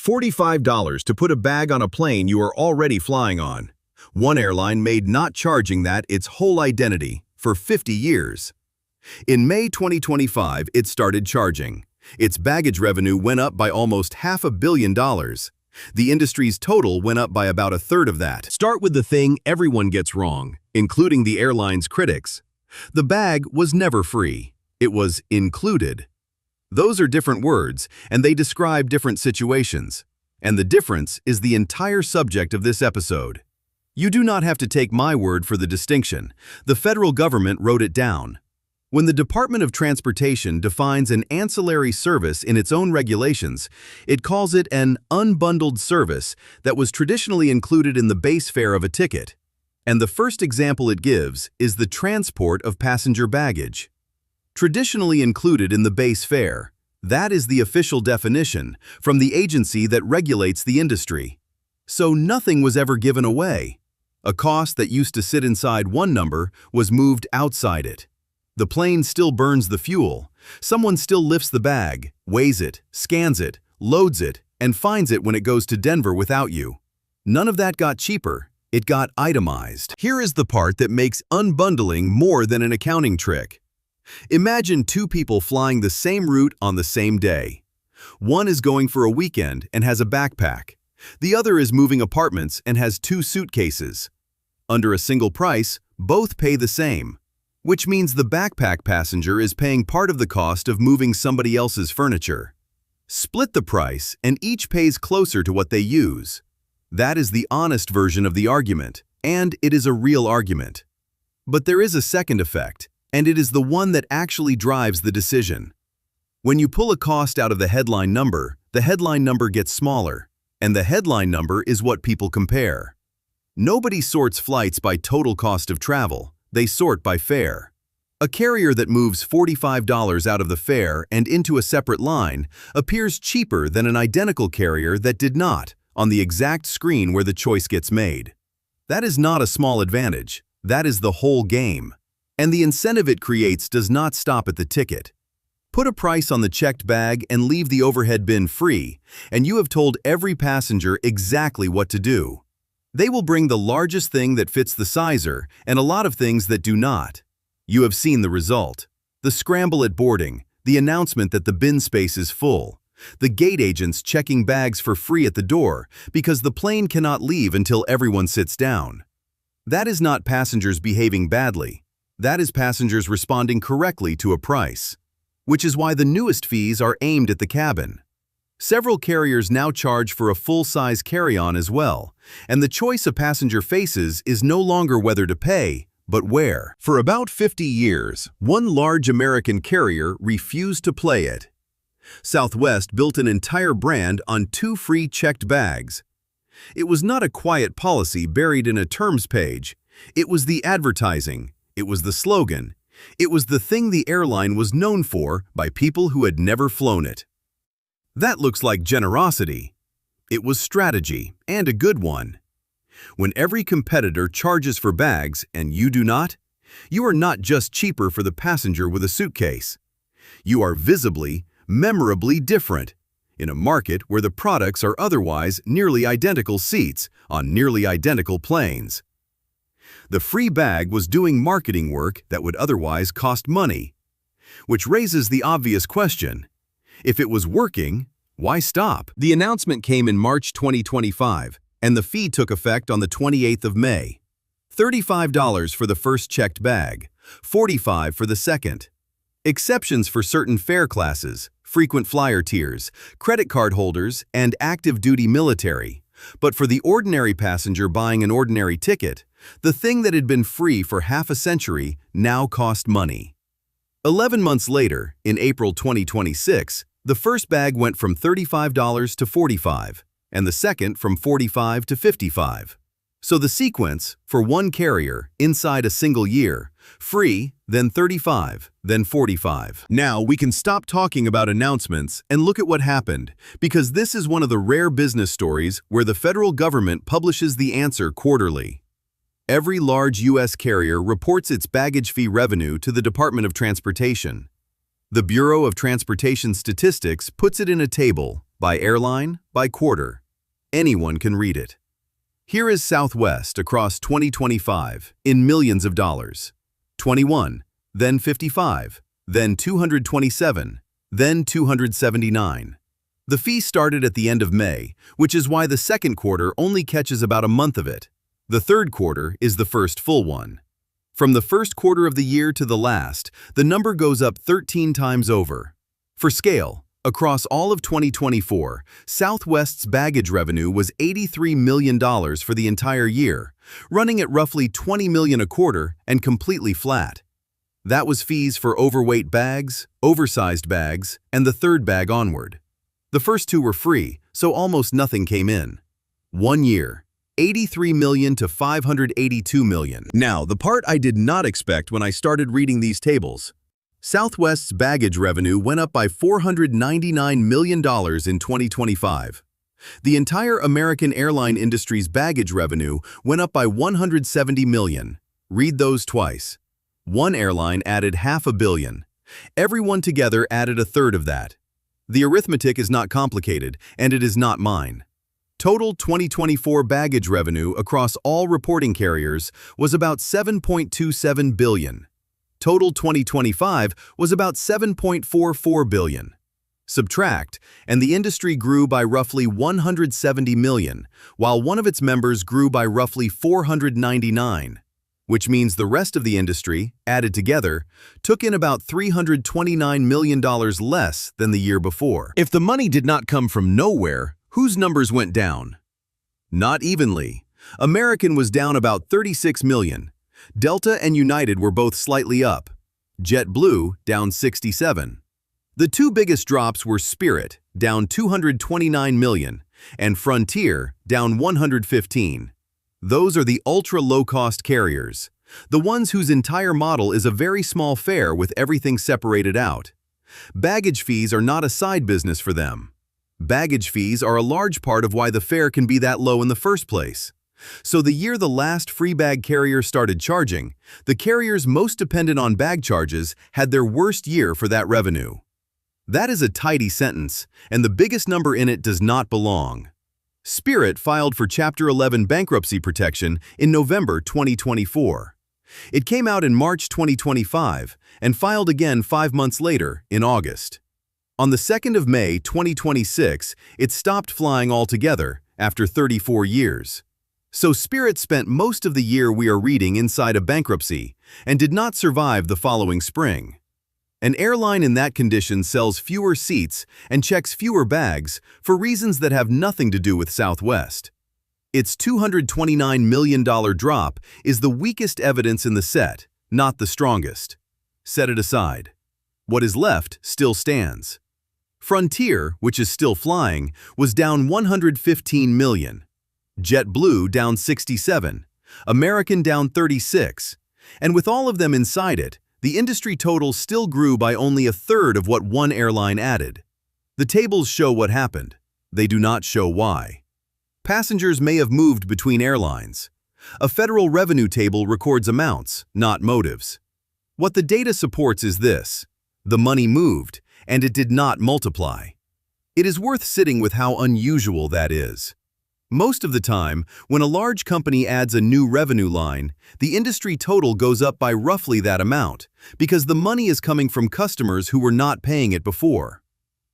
$45 to put a bag on a plane you are already flying on. One airline made not charging that its whole identity for 50 years. In May 2025, it started charging. Its baggage revenue went up by almost $500 million. The industry's total went up by about a third of that. Start with the thing everyone gets wrong, including the airline's critics. The bag was never free. It was included. Those are different words, and they describe different situations. And the difference is the entire subject of this episode. You do not have to take my word for the distinction. The federal government wrote it down. When the Department of Transportation defines an ancillary service in its own regulations, it calls it an unbundled service that was traditionally included in the base fare of a ticket. And the first example it gives is the transport of passenger baggage. Traditionally included in the base fare. That is the official definition from the agency that regulates the industry. So nothing was ever given away. A cost that used to sit inside one number was moved outside it. The plane still burns the fuel. Someone still lifts the bag, weighs it, scans it, loads it, and finds it when it goes to Denver without you. None of that got cheaper. It got itemized. Here is the part that makes unbundling more than an accounting trick. Imagine two people flying the same route on the same day. One is going for a weekend and has a backpack. The other is moving apartments and has 2 suitcases. Under a single price, both pay the same, which means the backpack passenger is paying part of the cost of moving somebody else's furniture. Split the price and each pays closer to what they use. That is the honest version of the argument, and it is a real argument. But there is a second effect, and it is the one that actually drives the decision. When you pull a cost out of the headline number gets smaller, and the headline number is what people compare. Nobody sorts flights by total cost of travel, they sort by fare. A carrier that moves $45 out of the fare and into a separate line appears cheaper than an identical carrier that did not, on the exact screen where the choice gets made. That is not a small advantage, that is the whole game. And the incentive it creates does not stop at the ticket. Put a price on the checked bag and leave the overhead bin free, and you have told every passenger exactly what to do. They will bring the largest thing that fits the sizer and a lot of things that do not. You have seen the result. The scramble at boarding, the announcement that the bin space is full, the gate agents checking bags for free at the door because the plane cannot leave until everyone sits down. That is not passengers behaving badly. That is passengers responding correctly to a price, which is why the newest fees are aimed at the cabin. Several carriers now charge for a full-size carry-on as well, and the choice a passenger faces is no longer whether to pay, but where. For about 50 years, one large American carrier refused to play it. Southwest built an entire brand on 2 free checked bags. It was not a quiet policy buried in a terms page. It was the advertising. It was the slogan. It was the thing the airline was known for by people who had never flown it. That looks like generosity. It was strategy, and a good one. When every competitor charges for bags and you do not, you are not just cheaper for the passenger with a suitcase. You are visibly, memorably different in a market where the products are otherwise nearly identical seats on nearly identical planes. The free bag was doing marketing work that would otherwise cost money, which raises the obvious question. If it was working, why stop? The announcement came in March 2025, and the fee took effect on the 28th of May. $35 for the first checked bag, $45 for the second. Exceptions for certain fare classes, frequent flyer tiers, credit card holders, and active duty military. But for the ordinary passenger buying an ordinary ticket, the thing that had been free for half a century now cost money. 11 months later, in April 2026, the first bag went from $35 to $45, and the second from $45 to $55. So the sequence, for one carrier, inside a single year, free, then $35, then $45. Now we can stop talking about announcements and look at what happened, because this is one of the rare business stories where the federal government publishes the answer quarterly. Every large U.S. carrier reports its baggage fee revenue to the Department of Transportation. The Bureau of Transportation Statistics puts it in a table by airline, by quarter. Anyone can read it. Here is Southwest across 2025 in millions of dollars. 21, then 55, then 227, then 279. The fee started at the end of May, which is why the second quarter only catches about a month of it. The third quarter is the first full one. From the first quarter of the year to the last, the number goes up 13 times over. For scale, across all of 2024, Southwest's baggage revenue was $83 million for the entire year, running at roughly $20 million a quarter and completely flat. That was fees for overweight bags, oversized bags, and the third bag onward. The first two were free, so almost nothing came in. 1 year, $83 million to $582 million. Now, the part I did not expect when I started reading these tables. Southwest's baggage revenue went up by $499 million in 2025. The entire American airline industry's baggage revenue went up by $170 million. Read those twice. One airline added $500 million. Everyone together added a third of that. The arithmetic is not complicated, and it is not mine. Total 2024 baggage revenue across all reporting carriers was about $7.27 billion. Total 2025 was about $7.44 billion. Subtract, and the industry grew by roughly $170 million, while one of its members grew by roughly $499, which means the rest of the industry, added together, took in about $329 million less than the year before. If the money did not come from nowhere, whose numbers went down? Not evenly. American was down about $36 million. Delta and United were both slightly up. JetBlue down $67. The two biggest drops were Spirit, down $229 million, and Frontier, down $115. Those are the ultra-low-cost carriers, the ones whose entire model is a very small fare with everything separated out. Baggage fees are not a side business for them. Baggage fees are a large part of why the fare can be that low in the first place. So the year the last free bag carrier started charging, the carriers most dependent on bag charges had their worst year for that revenue. That is a tidy sentence, and the biggest number in it does not belong. Spirit filed for Chapter 11 bankruptcy protection in November 2024. It came out in March 2025 and filed again 5 months later, in August. On the 2nd of May 2026, it stopped flying altogether after 34 years. So Spirit spent most of the year we are reading inside a bankruptcy and did not survive the following spring. An airline in that condition sells fewer seats and checks fewer bags for reasons that have nothing to do with Southwest. Its $229 million drop is the weakest evidence in the set, not the strongest. Set it aside. What is left still stands. Frontier, which is still flying, was down $115 million. JetBlue down $67, American down $36, and with all of them inside it, the industry total still grew by only a third of what one airline added. The tables show what happened. They do not show why. Passengers may have moved between airlines. A federal revenue table records amounts, not motives. What the data supports is this: the money moved, and it did not multiply. It is worth sitting with how unusual that is. Most of the time, when a large company adds a new revenue line, the industry total goes up by roughly that amount, because the money is coming from customers who were not paying it before.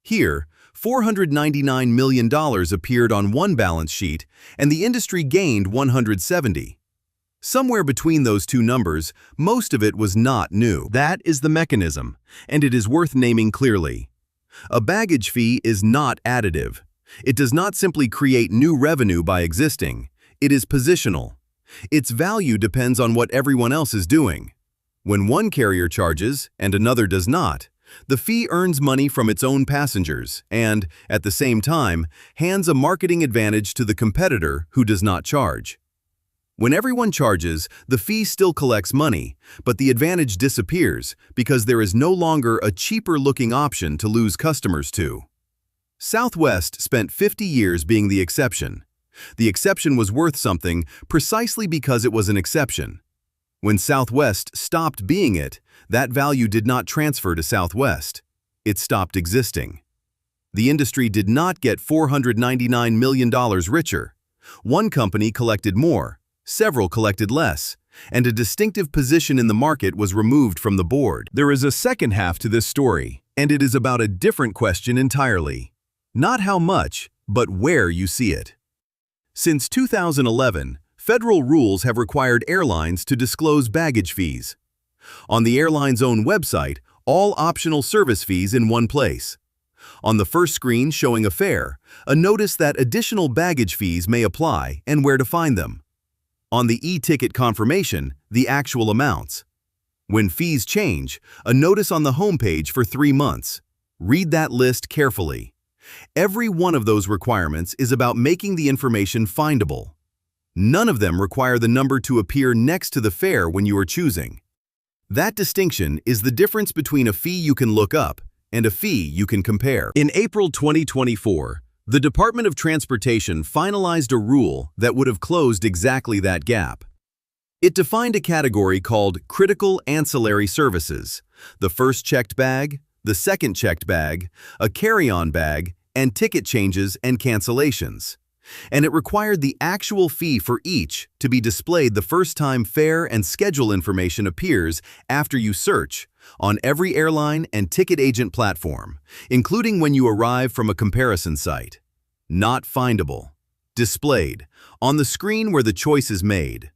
Here, $499 million appeared on one balance sheet, and the industry gained $170. Somewhere between those two numbers, most of it was not new. That is the mechanism, and it is worth naming clearly. A baggage fee is not additive. It does not simply create new revenue by existing. It is positional. Its value depends on what everyone else is doing. When one carrier charges and another does not, the fee earns money from its own passengers and, at the same time, hands a marketing advantage to the competitor who does not charge. When everyone charges, the fee still collects money, but the advantage disappears because there is no longer a cheaper-looking option to lose customers to. Southwest spent 50 years being the exception. The exception was worth something precisely because it was an exception. When Southwest stopped being it, that value did not transfer to Southwest. It stopped existing. The industry did not get $499 million richer. One company collected more, several collected less, and a distinctive position in the market was removed from the board. There is a second half to this story, and it is about a different question entirely. Not how much, but where you see it. Since 2011, federal rules have required airlines to disclose baggage fees. On the airline's own website, all optional service fees in one place. On the first screen showing a fare, a notice that additional baggage fees may apply and where to find them. On the e-ticket confirmation, the actual amounts. When fees change, a notice on the homepage for 3 months. Read that list carefully. Every one of those requirements is about making the information findable. None of them require the number to appear next to the fare when you are choosing. That distinction is the difference between a fee you can look up and a fee you can compare. In April 2024, the Department of Transportation finalized a rule that would have closed exactly that gap. It defined a category called critical ancillary services, the first checked bag, the second checked bag, a carry-on bag, and ticket changes and cancellations. And it required the actual fee for each to be displayed the first time fare and schedule information appears after you search on every airline and ticket agent platform, including when you arrive from a comparison site. Not findable. Displayed on the screen where the choice is made.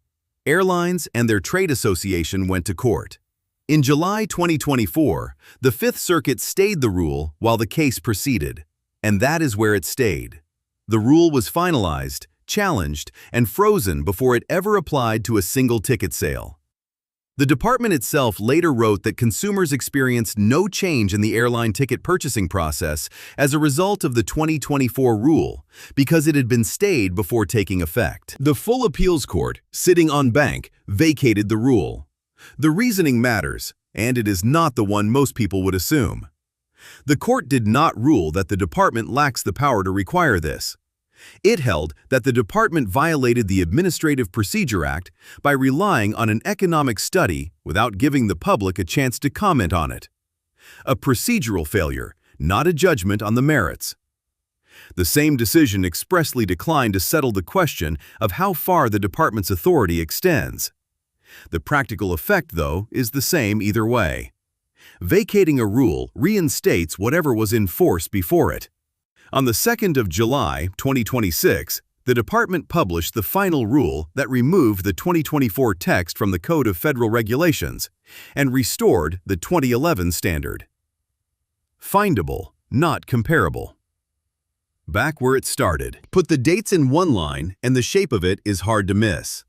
Airlines and their trade association went to court. In July 2024, the Fifth Circuit stayed the rule while the case proceeded, and that is where it stayed. The rule was finalized, challenged, and frozen before it ever applied to a single ticket sale. The department itself later wrote that consumers experienced no change in the airline ticket purchasing process as a result of the 2024 rule because it had been stayed before taking effect. The full appeals court, sitting en banc, vacated the rule. The reasoning matters, and it is not the one most people would assume. The court did not rule that the department lacks the power to require this. It held that the department violated the Administrative Procedure Act by relying on an economic study without giving the public a chance to comment on it. A procedural failure, not a judgment on the merits. The same decision expressly declined to settle the question of how far the department's authority extends. The practical effect, though, is the same either way. Vacating a rule reinstates whatever was in force before it. On the 2nd of July, 2026, the department published the final rule that removed the 2024 text from the Code of Federal Regulations and restored the 2011 standard. Findable, not comparable. Back where it started. Put the dates in one line and the shape of it is hard to miss.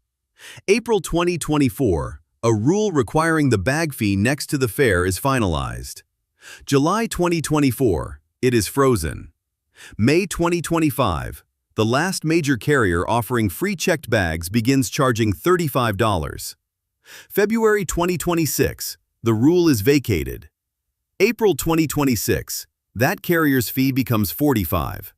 April 2024, a rule requiring the bag fee next to the fare is finalized. July 2024, it is frozen. May 2025, the last major carrier offering free checked bags begins charging $35. February 2026, the rule is vacated. April 2026, that carrier's fee becomes $45.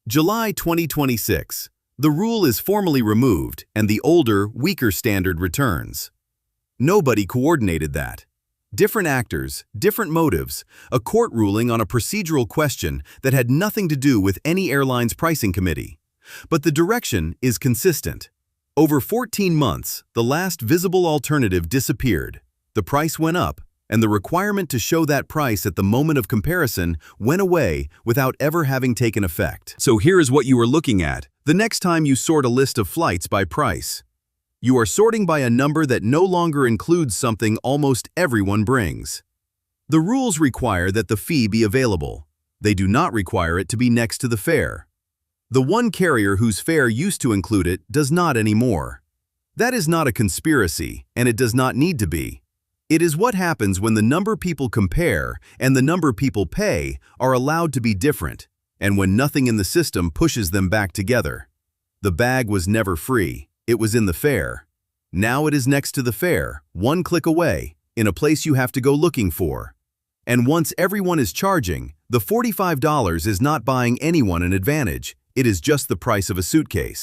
July 2026, the rule is formally removed and the older, weaker standard returns. Nobody coordinated that. Different actors, different motives, a court ruling on a procedural question that had nothing to do with any airline's pricing committee. But the direction is consistent. Over 14 months, the last visible alternative disappeared. The price went up, and the requirement to show that price at the moment of comparison went away without ever having taken effect. So here is what you are looking at the next time you sort a list of flights by price. You are sorting by a number that no longer includes something almost everyone brings. The rules require that the fee be available. They do not require it to be next to the fare. The one carrier whose fare used to include it does not anymore. That is not a conspiracy, and it does not need to be. It is what happens when the number people compare and the number people pay are allowed to be different, and when nothing in the system pushes them back together. The bag was never free. It was in the fare. Now it is next to the fare, one click away, in a place you have to go looking for. And once everyone is charging, the $45 is not buying anyone an advantage. It is just the price of a suitcase.